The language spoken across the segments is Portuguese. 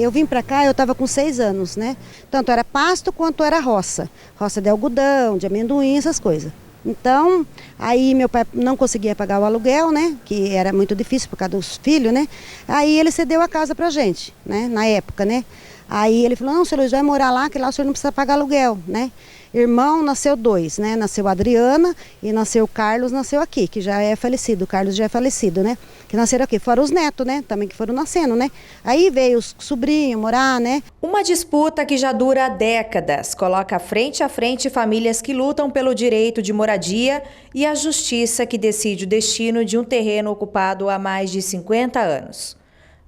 Eu vim para cá, eu estava com 6 anos, né? Tanto era pasto quanto era roça. Roça de algodão, de amendoim, essas coisas. Então, aí meu pai não conseguia pagar o aluguel, né? Que era muito difícil por causa dos filhos, né? Aí ele cedeu a casa pra gente, né? Na época, né? Aí ele falou, não, seu Luiz, vai morar lá, que lá o senhor não precisa pagar aluguel, né? Irmão, nasceu 2, né? Nasceu a Adriana e nasceu o Carlos, nasceu aqui, que já é falecido. O Carlos já é falecido, né? Que nasceram aqui. Fora os netos, né? Também que foram nascendo, né? Aí veio os sobrinhos morar, né? Uma disputa que já dura décadas, coloca frente a frente famílias que lutam pelo direito de moradia e a justiça que decide o destino de um terreno ocupado há mais de 50 anos.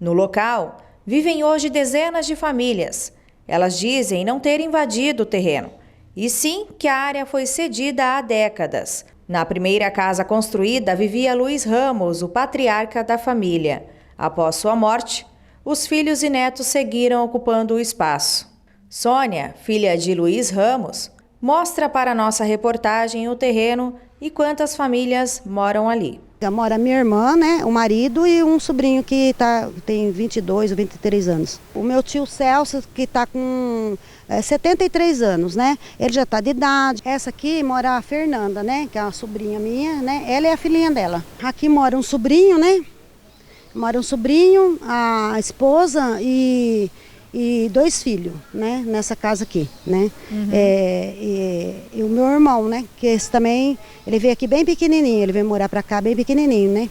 No local, vivem hoje dezenas de famílias. Elas dizem não ter invadido o terreno, e sim que a área foi cedida há décadas. Na primeira casa construída vivia Luiz Ramos, o patriarca da família. Após sua morte, os filhos e netos seguiram ocupando o espaço. Sônia, filha de Luiz Ramos, mostra para nossa reportagem o terreno e quantas famílias moram ali. Mora minha irmã, né, o marido e um sobrinho que tem 22 ou 23 anos. O meu tio Celso, que está com 73 anos, né, ele já está de idade. Essa aqui mora a Fernanda, né, que é uma sobrinha minha, né, ela é a filhinha dela. Aqui mora um sobrinho, né, a esposa e 2 filhos, né, nessa casa aqui, né. E o meu irmão, né, que esse também, ele veio aqui bem pequenininho, ele veio morar pra cá bem pequenininho, né.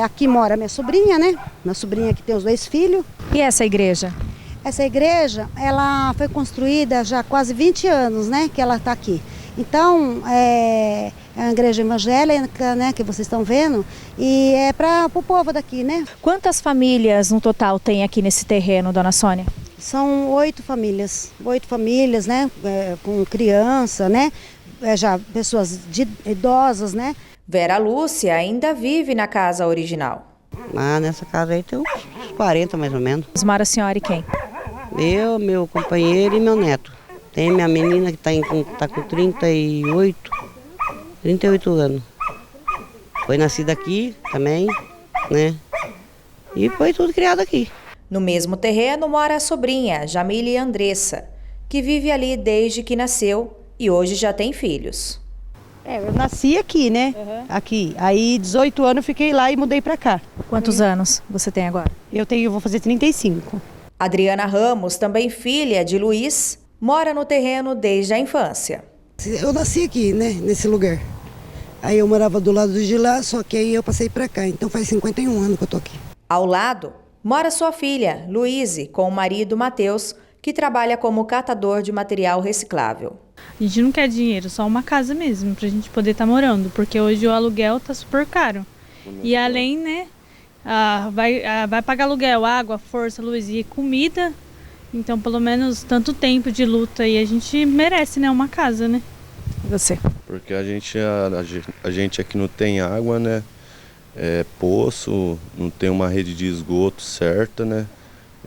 Aqui mora minha sobrinha, né, minha sobrinha que tem os 2 filhos. E essa igreja? Essa igreja, ela foi construída já há quase 20 anos, né, que ela tá aqui. Então, é uma igreja evangélica, né, que vocês estão vendo, e é para o povo daqui, né. Quantas famílias no total tem aqui nesse terreno, dona Sônia? São 8 famílias, né, com criança, né, já pessoas idosas, né. Vera Lúcia ainda vive na casa original. Nessa casa aí tem uns 40 mais ou menos. Mora a senhora e quem? Eu, meu companheiro e meu neto. Tem minha menina que tá com 38 anos. Foi nascida aqui também, né? E foi tudo criado aqui. No mesmo terreno mora a sobrinha, Jamile Andressa, que vive ali desde que nasceu e hoje já tem filhos. Eu nasci aqui, né? Aqui. Aí 18 anos fiquei lá e mudei pra cá. Quantos anos você tem agora? Eu vou fazer 35. Adriana Ramos, também filha de Luiz, mora no terreno desde a infância. Eu nasci aqui, né, nesse lugar. Aí eu morava do lado de lá, só que aí eu passei para cá. Então faz 51 anos que eu tô aqui. Ao lado, mora sua filha, Luíse, com o marido Matheus, que trabalha como catador de material reciclável. A gente não quer dinheiro, só uma casa mesmo, pra gente poder estar morando, porque hoje o aluguel tá super caro. E além, né, vai pagar aluguel, água, força, luz e comida. Então, pelo menos, tanto tempo de luta e a gente merece, né, uma casa, né? E você? Porque a gente aqui não tem água, né? Poço, não tem uma rede de esgoto certa, né?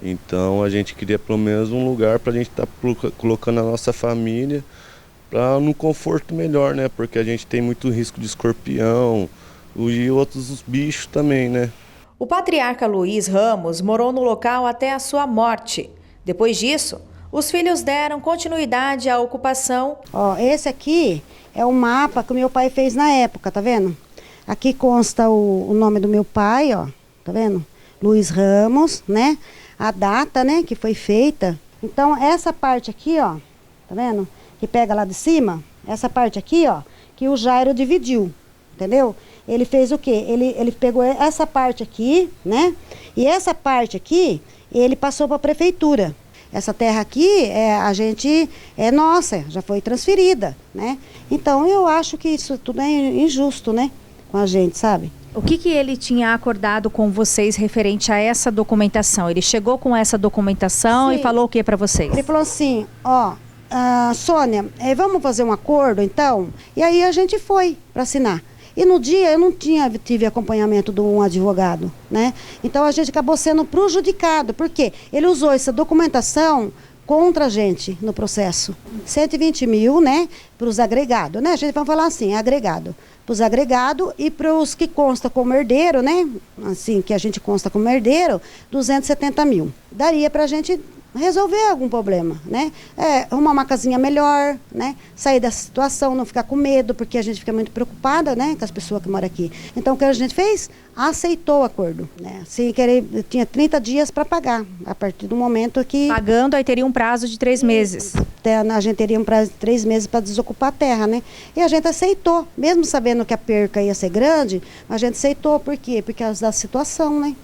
Então a gente queria pelo menos um lugar para a gente estar colocando a nossa família para num conforto melhor, né? Porque a gente tem muito risco de escorpião e outros bichos também, né? O patriarca Luiz Ramos morou no local até a sua morte. Depois disso, os filhos deram continuidade à ocupação. Esse aqui é o mapa que o meu pai fez na época, tá vendo? Aqui consta o nome do meu pai, ó, tá vendo? Luiz Ramos, né? A data, né, que foi feita. Então, essa parte aqui, ó, tá vendo? Que pega lá de cima, essa parte aqui, ó, que o Jairo dividiu, entendeu? Ele fez o quê? Ele pegou essa parte aqui, né? E essa parte aqui, ele passou para a prefeitura. Essa terra aqui, é nossa, já foi transferida, né? Então, eu acho que isso tudo é injusto, né? Com a gente, sabe? O que ele tinha acordado com vocês referente a essa documentação? Ele chegou com essa documentação e falou o que para vocês? Ele falou assim, Sônia, vamos fazer um acordo então? E aí a gente foi para assinar. E no dia eu não tive acompanhamento de um advogado, né? Então a gente acabou sendo prejudicado, porque ele usou essa documentação contra a gente no processo. 120 mil, né, para os agregados, né? A gente vai falar assim, agregado. Para os agregados e para os que consta como herdeiro, né? Assim, que a gente consta como herdeiro, 270 mil. daria para a gente resolver algum problema, né? Arrumar uma casinha melhor, né? Sair dessa situação, não ficar com medo, porque a gente fica muito preocupada, né? Com as pessoas que moram aqui. Então, o que a gente fez? Aceitou o acordo, né? Sem querer, tinha 30 dias para pagar, a partir do momento que... Pagando, aí teria um prazo de 3 meses. A gente teria um prazo de 3 meses para desocupar a terra, né? E a gente aceitou, mesmo sabendo que a perca ia ser grande, a gente aceitou, por quê? Por causa da situação, né?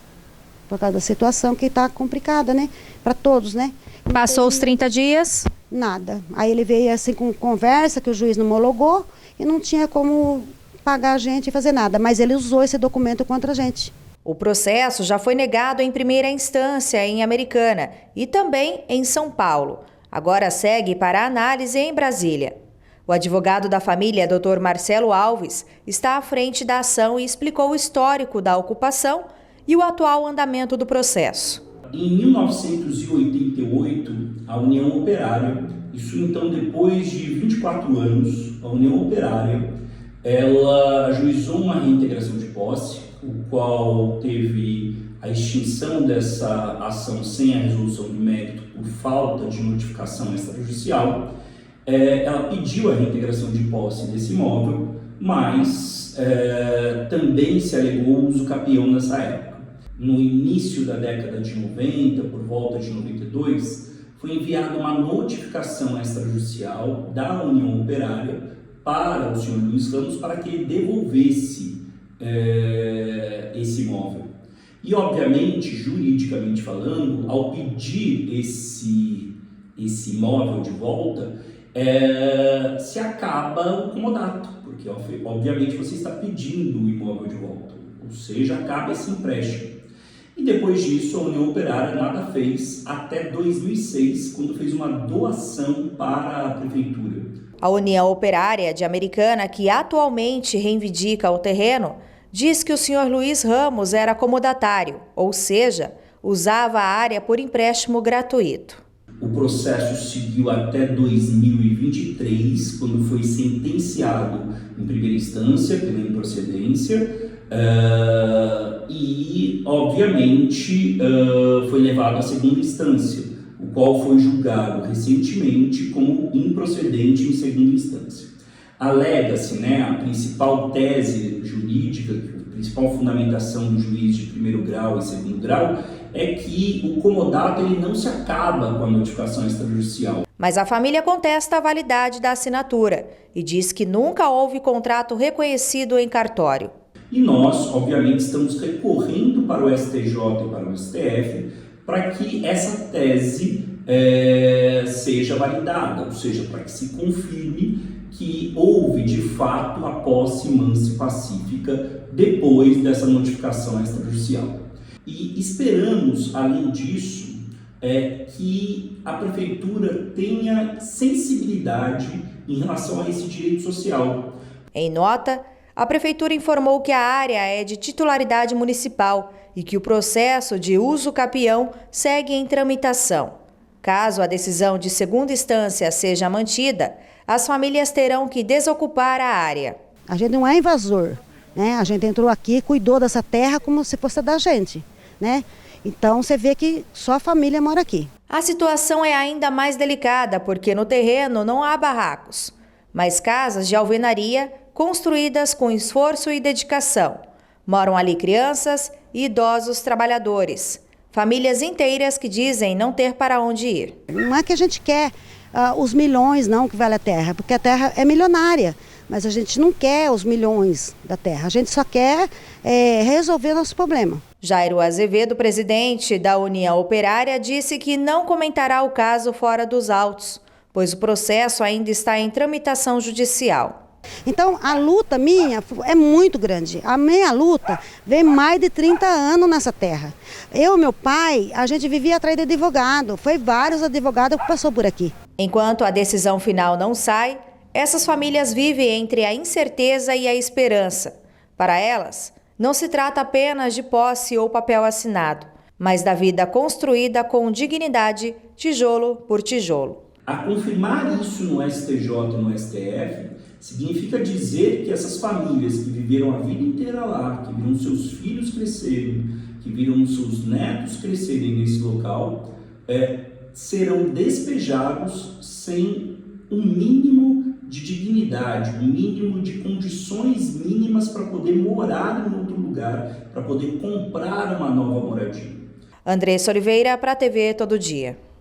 Por causa da situação que está complicada, né? Para todos, né? Passou os 30 dias? Nada. Aí ele veio assim com conversa que o juiz não homologou e não tinha como pagar a gente e fazer nada. Mas ele usou esse documento contra a gente. O processo já foi negado em primeira instância em Americana e também em São Paulo. Agora segue para análise em Brasília. O advogado da família, Dr. Marcelo Alves, está à frente da ação e explicou o histórico da ocupação e o atual andamento do processo. Em 1988, a União Operária, isso então depois de 24 anos, a União Operária, ela ajuizou uma reintegração de posse, o qual teve a extinção dessa ação sem a resolução do mérito por falta de notificação extrajudicial. Ela pediu a reintegração de posse desse imóvel, mas também se alegou o uso capião nessa época. No início da década de 90, por volta de 92, foi enviada uma notificação extrajudicial da União Operária para o senhor Luiz Ramos para que ele devolvesse esse imóvel. E, obviamente, juridicamente falando, ao pedir esse imóvel de volta, se acaba o comodato, porque, obviamente, você está pedindo o imóvel de volta, ou seja, acaba esse empréstimo. E depois disso, a União Operária nada fez até 2006, quando fez uma doação para a prefeitura. A União Operária de Americana, que atualmente reivindica o terreno, diz que o senhor Luiz Ramos era comodatário, ou seja, usava a área por empréstimo gratuito. O processo seguiu até 2023, quando foi sentenciado em primeira instância pela improcedência e, obviamente, foi levado à segunda instância, o qual foi julgado recentemente como improcedente em segunda instância. Alega-se, a principal tese jurídica, a principal fundamentação do juiz de primeiro grau e segundo grau é que o comodato ele não se acaba com a notificação extrajudicial. Mas a família contesta a validade da assinatura e diz que nunca houve contrato reconhecido em cartório. E nós, obviamente, estamos recorrendo para o STJ e para o STF para que essa tese seja validada, ou seja, para que se confirme que houve, de fato, a posse mansa e pacífica depois dessa notificação extrajudicial. E esperamos, além disso, que a Prefeitura tenha sensibilidade em relação a esse direito social. Em nota, a Prefeitura informou que a área é de titularidade municipal e que o processo de uso capião segue em tramitação. Caso a decisão de segunda instância seja mantida, as famílias terão que desocupar a área. A gente não é invasor, né? A gente entrou aqui e cuidou dessa terra como se fosse da gente, né? Então você vê que só a família mora aqui. A situação é ainda mais delicada porque no terreno não há barracos, mas casas de alvenaria construídas com esforço e dedicação. Moram ali crianças e idosos trabalhadores, famílias inteiras que dizem não ter para onde ir. Não é que a gente quer os milhões não que vale a terra, porque a terra é milionária, mas a gente não quer os milhões da terra, a gente só quer resolver nosso problema. Jairo Azevedo, presidente da União Operária, disse que não comentará o caso fora dos autos, pois o processo ainda está em tramitação judicial. Então, a luta minha é muito grande. A minha luta vem mais de 30 anos nessa terra. Eu e meu pai, a gente vivia atrás de advogado. Foi vários advogados que passou por aqui. Enquanto a decisão final não sai, essas famílias vivem entre a incerteza e a esperança. Para elas, não se trata apenas de posse ou papel assinado, mas da vida construída com dignidade, tijolo por tijolo. A confirmar isso no STJ e no STF, significa dizer que essas famílias que viveram a vida inteira lá, que viram seus filhos crescerem, que viram seus netos crescerem nesse local, serão despejados sem um mínimo de dignidade, um mínimo de condições mínimas para poder morar em outro lugar, para poder comprar uma nova moradia. Andressa Oliveira, para a TV Todo Dia.